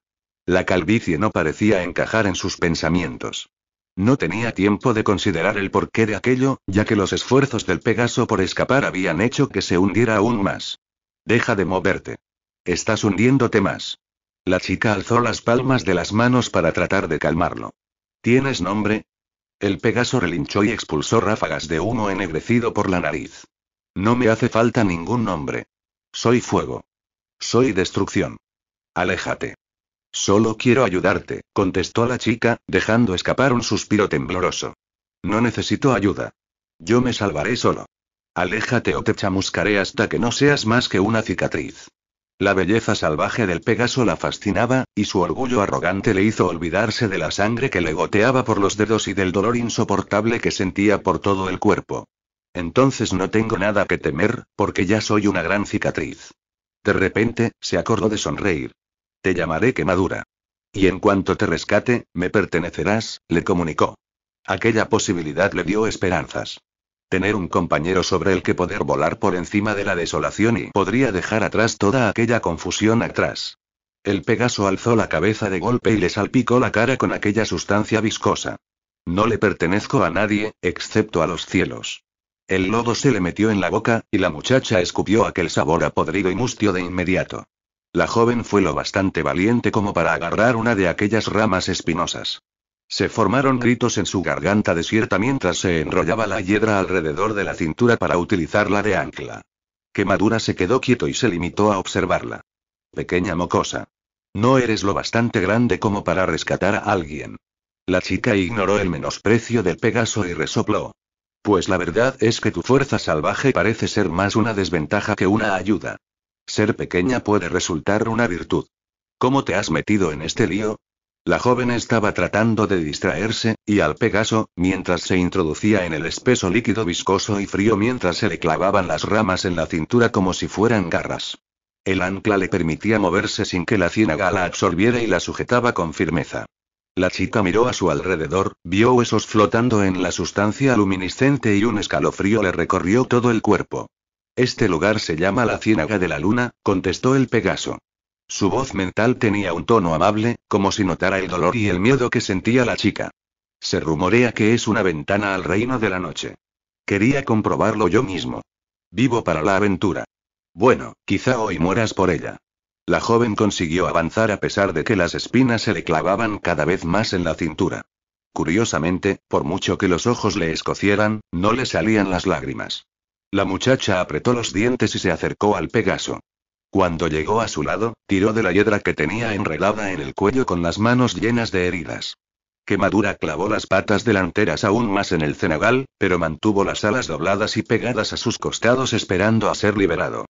La calvicie no parecía encajar en sus pensamientos. No tenía tiempo de considerar el porqué de aquello, ya que los esfuerzos del Pegaso por escapar habían hecho que se hundiera aún más. Deja de moverte. Estás hundiéndote más. La chica alzó las palmas de las manos para tratar de calmarlo. ¿Tienes nombre? El Pegaso relinchó y expulsó ráfagas de humo ennegrecido por la nariz. No me hace falta ningún nombre. Soy fuego. Soy destrucción. Aléjate. Solo quiero ayudarte, contestó la chica, dejando escapar un suspiro tembloroso. No necesito ayuda. Yo me salvaré solo. Aléjate o te chamuscaré hasta que no seas más que una cicatriz. La belleza salvaje del Pegaso la fascinaba, y su orgullo arrogante le hizo olvidarse de la sangre que le goteaba por los dedos y del dolor insoportable que sentía por todo el cuerpo. Entonces no tengo nada que temer, porque ya soy una gran cicatriz. De repente, se acordó de sonreír. Te llamaré Quemadura. Y en cuanto te rescate, me pertenecerás, le comunicó. Aquella posibilidad le dio esperanzas. Tener un compañero sobre el que poder volar por encima de la desolación y podría dejar atrás toda aquella confusión atrás. El Pegaso alzó la cabeza de golpe y le salpicó la cara con aquella sustancia viscosa. No le pertenezco a nadie, excepto a los cielos. El lodo se le metió en la boca, y la muchacha escupió aquel sabor a podrido y mustio de inmediato. La joven fue lo bastante valiente como para agarrar una de aquellas ramas espinosas. Se formaron gritos en su garganta desierta mientras se enrollaba la hiedra alrededor de la cintura para utilizarla de ancla. Quemadura se quedó quieto y se limitó a observarla. Pequeña mocosa. No eres lo bastante grande como para rescatar a alguien. La chica ignoró el menosprecio del Pegaso y resopló. Pues la verdad es que tu fuerza salvaje parece ser más una desventaja que una ayuda. Ser pequeña puede resultar una virtud. ¿Cómo te has metido en este lío? La joven estaba tratando de distraerse, y al Pegaso, mientras se introducía en el espeso líquido viscoso y frío mientras se le clavaban las ramas en la cintura como si fueran garras. El ancla le permitía moverse sin que la ciénaga la absorbiera y la sujetaba con firmeza. La chica miró a su alrededor, vio huesos flotando en la sustancia luminiscente y un escalofrío le recorrió todo el cuerpo. Este lugar se llama la ciénaga de la luna, contestó el Pegaso. Su voz mental tenía un tono amable, como si notara el dolor y el miedo que sentía la chica. Se rumorea que es una ventana al reino de la noche. Quería comprobarlo yo mismo. Vivo para la aventura. Bueno, quizá hoy mueras por ella. La joven consiguió avanzar a pesar de que las espinas se le clavaban cada vez más en la cintura. Curiosamente, por mucho que los ojos le escocieran, no le salían las lágrimas. La muchacha apretó los dientes y se acercó al Pegaso. Cuando llegó a su lado, tiró de la hiedra que tenía enredada en el cuello con las manos llenas de heridas. Quemadura clavó las patas delanteras aún más en el cenagal, pero mantuvo las alas dobladas y pegadas a sus costados esperando a ser liberado.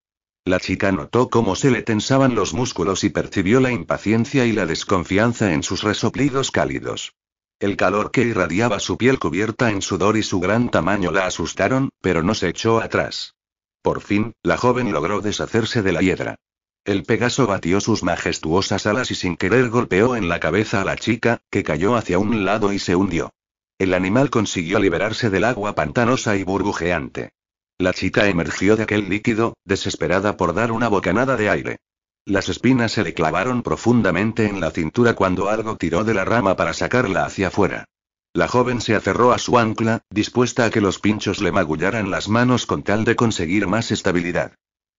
La chica notó cómo se le tensaban los músculos y percibió la impaciencia y la desconfianza en sus resoplidos cálidos. El calor que irradiaba su piel cubierta en sudor y su gran tamaño la asustaron, pero no se echó atrás. Por fin, la joven logró deshacerse de la hiedra. El Pegaso batió sus majestuosas alas y sin querer golpeó en la cabeza a la chica, que cayó hacia un lado y se hundió. El animal consiguió liberarse del agua pantanosa y burbujeante. La chica emergió de aquel líquido, desesperada por dar una bocanada de aire. Las espinas se le clavaron profundamente en la cintura cuando algo tiró de la rama para sacarla hacia afuera. La joven se aferró a su ancla, dispuesta a que los pinchos le magullaran las manos con tal de conseguir más estabilidad.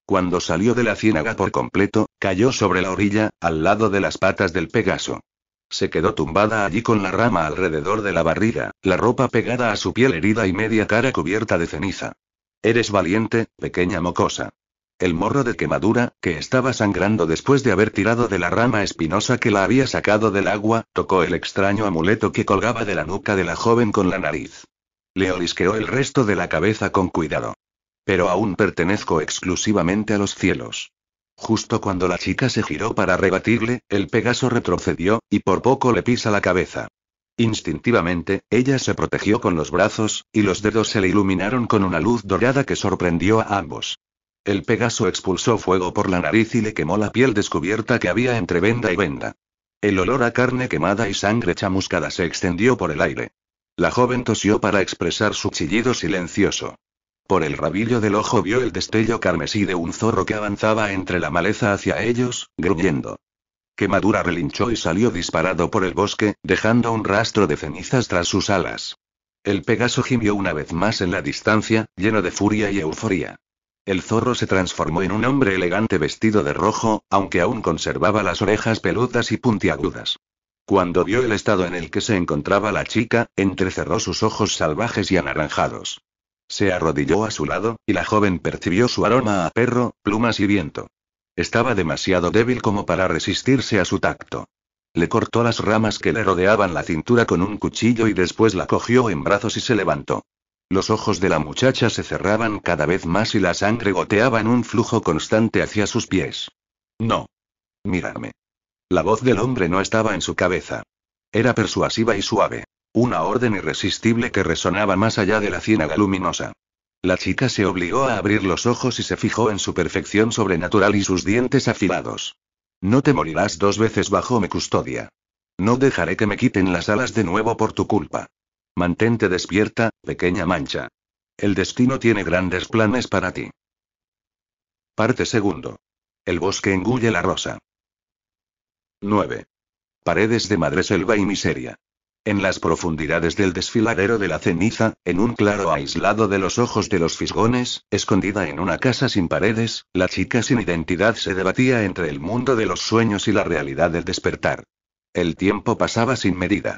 Cuando salió de la ciénaga por completo, cayó sobre la orilla, al lado de las patas del Pegaso. Se quedó tumbada allí con la rama alrededor de la barriga, la ropa pegada a su piel herida y media cara cubierta de ceniza. Eres valiente, pequeña mocosa. El morro de Quemadura, que estaba sangrando después de haber tirado de la rama espinosa que la había sacado del agua, tocó el extraño amuleto que colgaba de la nuca de la joven con la nariz. Le olisqueó el resto de la cabeza con cuidado. Pero aún pertenezco exclusivamente a los cielos. Justo cuando la chica se giró para rebatirle, el Pegaso retrocedió, y por poco le pisa la cabeza. Instintivamente, ella se protegió con los brazos, y los dedos se le iluminaron con una luz dorada que sorprendió a ambos. El Pegaso expulsó fuego por la nariz y le quemó la piel descubierta que había entre venda y venda. El olor a carne quemada y sangre chamuscada se extendió por el aire. La joven tosió para expresar su chillido silencioso. Por el rabillo del ojo vio el destello carmesí de un zorro que avanzaba entre la maleza hacia ellos, gruñendo. Quemadura relinchó y salió disparado por el bosque, dejando un rastro de cenizas tras sus alas. El Pegaso gimió una vez más en la distancia, lleno de furia y euforia. El zorro se transformó en un hombre elegante vestido de rojo, aunque aún conservaba las orejas peludas y puntiagudas. Cuando vio el estado en el que se encontraba la chica, entrecerró sus ojos salvajes y anaranjados. Se arrodilló a su lado, y la joven percibió su aroma a perro, plumas y viento. Estaba demasiado débil como para resistirse a su tacto. Le cortó las ramas que le rodeaban la cintura con un cuchillo y después la cogió en brazos y se levantó. Los ojos de la muchacha se cerraban cada vez más y la sangre goteaba en un flujo constante hacia sus pies. No. Mírame. La voz del hombre no estaba en su cabeza. Era persuasiva y suave. Una orden irresistible que resonaba más allá de la ciénaga luminosa. La chica se obligó a abrir los ojos y se fijó en su perfección sobrenatural y sus dientes afilados. No te morirás 2 veces bajo mi custodia. No dejaré que me quiten las alas de nuevo por tu culpa. Mantente despierta, pequeña mancha. El destino tiene grandes planes para ti. Parte segundo. El bosque engulle la rosa. 9. Paredes de madreselva y miseria. En las profundidades del desfiladero de la ceniza, en un claro aislado de los ojos de los fisgones, escondida en una casa sin paredes, la chica sin identidad se debatía entre el mundo de los sueños y la realidad del despertar. El tiempo pasaba sin medida.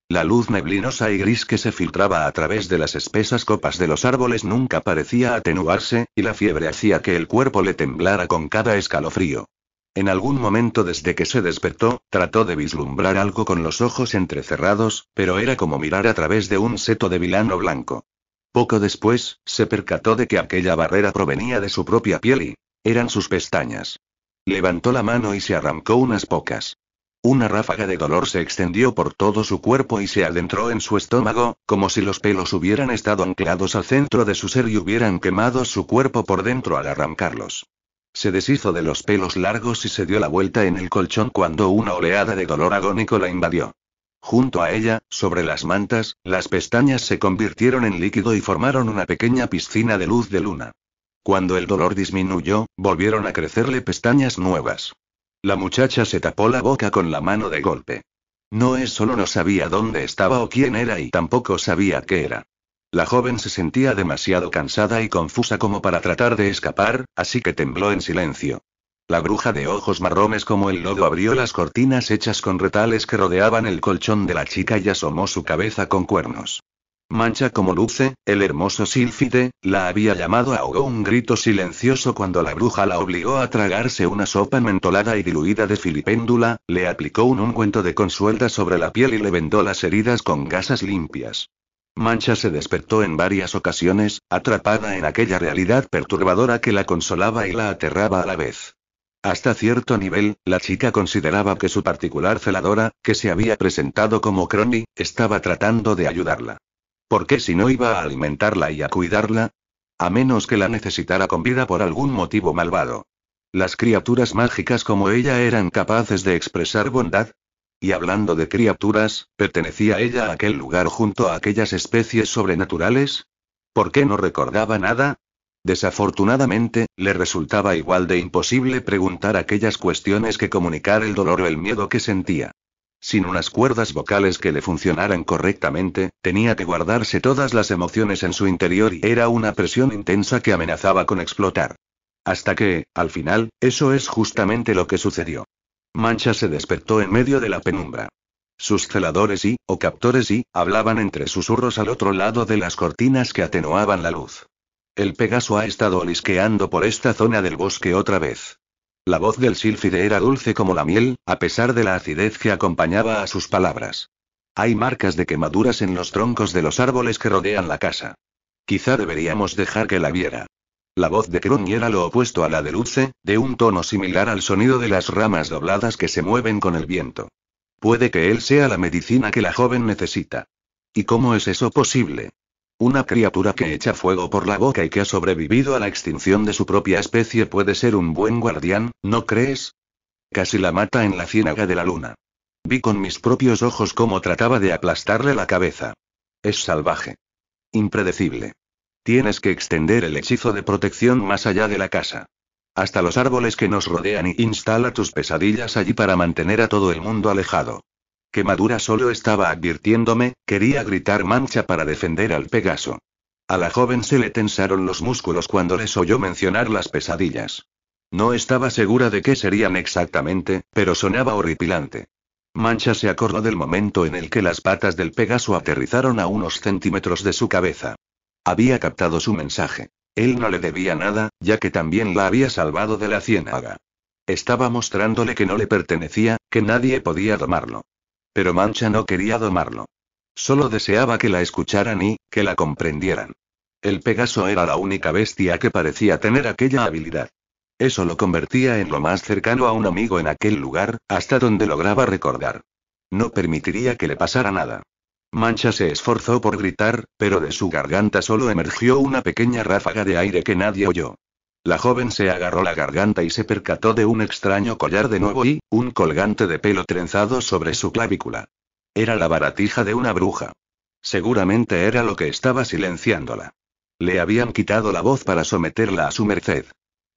La luz neblinosa y gris que se filtraba a través de las espesas copas de los árboles nunca parecía atenuarse, y la fiebre hacía que el cuerpo le temblara con cada escalofrío. En algún momento desde que se despertó, trató de vislumbrar algo con los ojos entrecerrados, pero era como mirar a través de un seto de vilano blanco. Poco después, se percató de que aquella barrera provenía de su propia piel y eran sus pestañas. Levantó la mano y se arrancó unas pocas. Una ráfaga de dolor se extendió por todo su cuerpo y se adentró en su estómago, como si los pelos hubieran estado anclados al centro de su ser y hubieran quemado su cuerpo por dentro al arrancarlos. Se deshizo de los pelos largos y se dio la vuelta en el colchón cuando una oleada de dolor agónico la invadió. Junto a ella, sobre las mantas, las pestañas se convirtieron en líquido y formaron una pequeña piscina de luz de luna. Cuando el dolor disminuyó, volvieron a crecerle pestañas nuevas. La muchacha se tapó la boca con la mano de golpe. Solo no sabía dónde estaba o quién era y tampoco sabía qué era. La joven se sentía demasiado cansada y confusa como para tratar de escapar, así que tembló en silencio. La bruja de ojos marrones como el lodo abrió las cortinas hechas con retales que rodeaban el colchón de la chica y asomó su cabeza con cuernos. Mancha como Luce, el hermoso sílfide, la había llamado. Ahogó un grito silencioso cuando la bruja la obligó a tragarse una sopa mentolada y diluida de filipéndula, le aplicó un ungüento de consuelda sobre la piel y le vendó las heridas con gasas limpias. Mancha se despertó en varias ocasiones, atrapada en aquella realidad perturbadora que la consolaba y la aterraba a la vez. Hasta cierto nivel, la chica consideraba que su particular celadora, que se había presentado como Crony, estaba tratando de ayudarla. ¿Por qué si no iba a alimentarla y a cuidarla? A menos que la necesitara con vida por algún motivo malvado. Las criaturas mágicas como ella eran capaces de expresar bondad. Y hablando de criaturas, ¿pertenecía ella a aquel lugar junto a aquellas especies sobrenaturales? ¿Por qué no recordaba nada? Desafortunadamente, le resultaba igual de imposible preguntar aquellas cuestiones que comunicar el dolor o el miedo que sentía. Sin unas cuerdas vocales que le funcionaran correctamente, tenía que guardarse todas las emociones en su interior y era una presión intensa que amenazaba con explotar. Hasta que, al final, eso es justamente lo que sucedió. Mancha se despertó en medio de la penumbra. Sus celadores o captores hablaban entre susurros al otro lado de las cortinas que atenuaban la luz. El Pegaso ha estado olisqueando por esta zona del bosque otra vez. La voz del sílfide era dulce como la miel, a pesar de la acidez que acompañaba a sus palabras. Hay marcas de quemaduras en los troncos de los árboles que rodean la casa. Quizá deberíamos dejar que la viera. La voz de Crony era lo opuesto a la de Luce, de un tono similar al sonido de las ramas dobladas que se mueven con el viento. Puede que él sea la medicina que la joven necesita. ¿Y cómo es eso posible? Una criatura que echa fuego por la boca y que ha sobrevivido a la extinción de su propia especie puede ser un buen guardián, ¿no crees? Casi la mata en la ciénaga de la luna. Vi con mis propios ojos cómo trataba de aplastarle la cabeza. Es salvaje. Impredecible. Tienes que extender el hechizo de protección más allá de la casa. Hasta los árboles que nos rodean y instala tus pesadillas allí para mantener a todo el mundo alejado. Quemadura solo estaba advirtiéndome, quería gritar Mancha para defender al Pegaso. A la joven se le tensaron los músculos cuando les oyó mencionar las pesadillas. No estaba segura de qué serían exactamente, pero sonaba horripilante. Mancha se acordó del momento en el que las patas del Pegaso aterrizaron a unos centímetros de su cabeza. Había captado su mensaje. Él no le debía nada, ya que también la había salvado de la ciénaga. Estaba mostrándole que no le pertenecía, que nadie podía domarlo. Pero Mancha no quería domarlo. Solo deseaba que la escucharan y que la comprendieran. El Pegaso era la única bestia que parecía tener aquella habilidad. Eso lo convertía en lo más cercano a un amigo en aquel lugar, hasta donde lograba recordar. No permitiría que le pasara nada. Mancha se esforzó por gritar, pero de su garganta solo emergió una pequeña ráfaga de aire que nadie oyó. La joven se agarró la garganta y se percató de un extraño collar de nuevo y, un colgante de pelo trenzado sobre su clavícula. Era la baratija de una bruja. Seguramente era lo que estaba silenciándola. Le habían quitado la voz para someterla a su merced.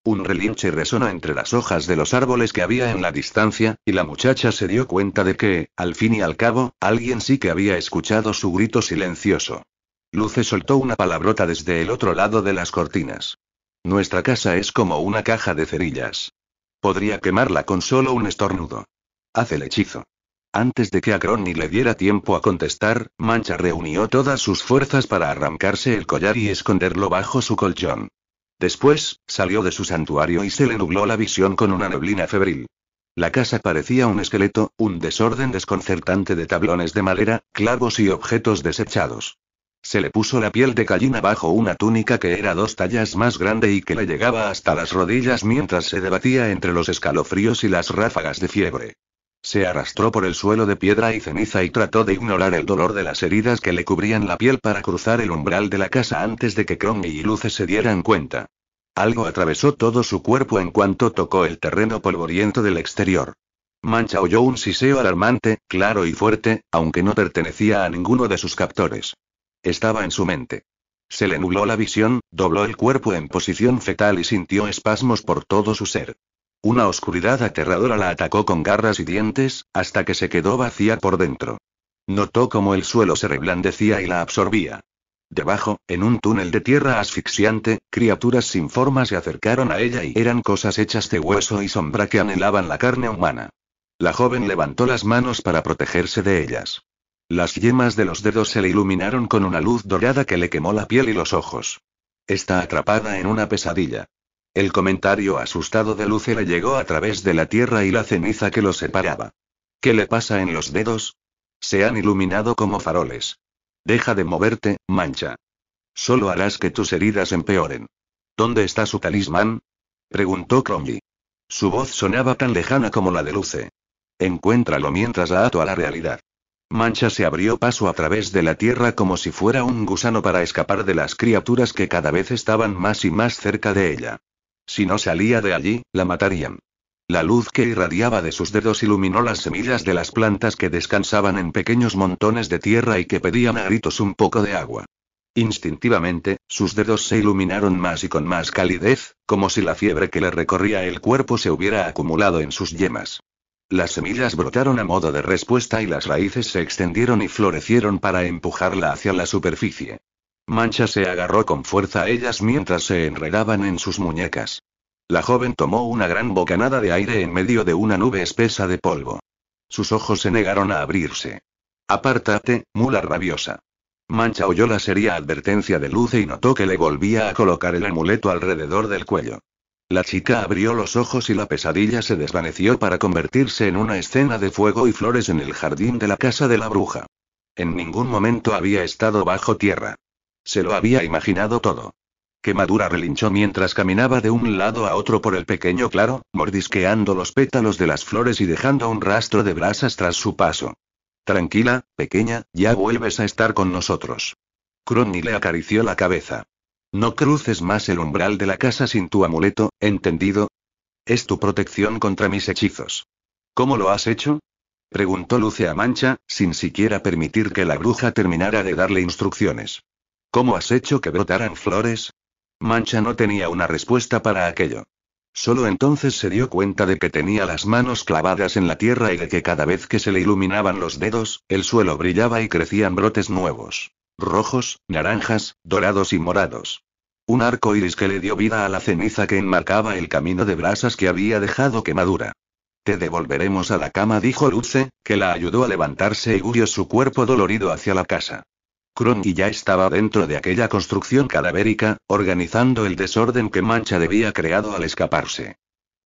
Un relinche resonó entre las hojas de los árboles que había en la distancia, y la muchacha se dio cuenta de que, al fin y al cabo, alguien sí que había escuchado su grito silencioso. Luce soltó una palabrota desde el otro lado de las cortinas. Nuestra casa es como una caja de cerillas. Podría quemarla con solo un estornudo. Haz el hechizo. Antes de que a Crony le diera tiempo a contestar, Mancha reunió todas sus fuerzas para arrancarse el collar y esconderlo bajo su colchón. Después, salió de su santuario y se le nubló la visión con una neblina febril. La casa parecía un esqueleto, un desorden desconcertante de tablones de madera, clavos y objetos desechados. Se le puso la piel de gallina bajo una túnica que era 2 tallas más grande y que le llegaba hasta las rodillas mientras se debatía entre los escalofríos y las ráfagas de fiebre. Se arrastró por el suelo de piedra y ceniza y trató de ignorar el dolor de las heridas que le cubrían la piel para cruzar el umbral de la casa antes de que Crony y Luce se dieran cuenta. Algo atravesó todo su cuerpo en cuanto tocó el terreno polvoriento del exterior. Mancha oyó un siseo alarmante, claro y fuerte, aunque no pertenecía a ninguno de sus captores. Estaba en su mente. Se le nubló la visión, dobló el cuerpo en posición fetal y sintió espasmos por todo su ser. Una oscuridad aterradora la atacó con garras y dientes, hasta que se quedó vacía por dentro. Notó cómo el suelo se reblandecía y la absorbía. Debajo, en un túnel de tierra asfixiante, criaturas sin forma se acercaron a ella y eran cosas hechas de hueso y sombra que anhelaban la carne humana. La joven levantó las manos para protegerse de ellas. Las yemas de los dedos se le iluminaron con una luz dorada que le quemó la piel y los ojos. Está atrapada en una pesadilla. El comentario asustado de Luce le llegó a través de la tierra y la ceniza que los separaba. ¿Qué le pasa en los dedos? Se han iluminado como faroles. Deja de moverte, Mancha. Solo harás que tus heridas empeoren. ¿Dónde está su talismán? Preguntó Cromley. Su voz sonaba tan lejana como la de Luce. Encuéntralo mientras la ato a la realidad. Mancha se abrió paso a través de la tierra como si fuera un gusano para escapar de las criaturas que cada vez estaban más y más cerca de ella. Si no salía de allí, la matarían. La luz que irradiaba de sus dedos iluminó las semillas de las plantas que descansaban en pequeños montones de tierra y que pedían a gritos un poco de agua. Instintivamente, sus dedos se iluminaron más y con más calidez, como si la fiebre que le recorría el cuerpo se hubiera acumulado en sus yemas. Las semillas brotaron a modo de respuesta y las raíces se extendieron y florecieron para empujarla hacia la superficie. Mancha se agarró con fuerza a ellas mientras se enredaban en sus muñecas. La joven tomó una gran bocanada de aire en medio de una nube espesa de polvo. Sus ojos se negaron a abrirse. Apártate, mula rabiosa. Mancha oyó la seria advertencia de Luce y notó que le volvía a colocar el amuleto alrededor del cuello. La chica abrió los ojos y la pesadilla se desvaneció para convertirse en una escena de fuego y flores en el jardín de la casa de la bruja. En ningún momento había estado bajo tierra. Se lo había imaginado todo. Quemadura relinchó mientras caminaba de un lado a otro por el pequeño claro, mordisqueando los pétalos de las flores y dejando un rastro de brasas tras su paso. Tranquila, pequeña, ya vuelves a estar con nosotros. Crony le acarició la cabeza. No cruces más el umbral de la casa sin tu amuleto, ¿entendido? Es tu protección contra mis hechizos. ¿Cómo lo has hecho? Preguntó Luce a Mancha, sin siquiera permitir que la bruja terminara de darle instrucciones. ¿Cómo has hecho que brotaran flores? Mancha no tenía una respuesta para aquello. Solo entonces se dio cuenta de que tenía las manos clavadas en la tierra y de que cada vez que se le iluminaban los dedos, el suelo brillaba y crecían brotes nuevos. Rojos, naranjas, dorados y morados. Un arco iris que le dio vida a la ceniza que enmarcaba el camino de brasas que había dejado Quemadura. Te devolveremos a la cama, dijo Luce, que la ayudó a levantarse y guió su cuerpo dolorido hacia la casa. Crony ya estaba dentro de aquella construcción cadavérica, organizando el desorden que Mancha había creado al escaparse.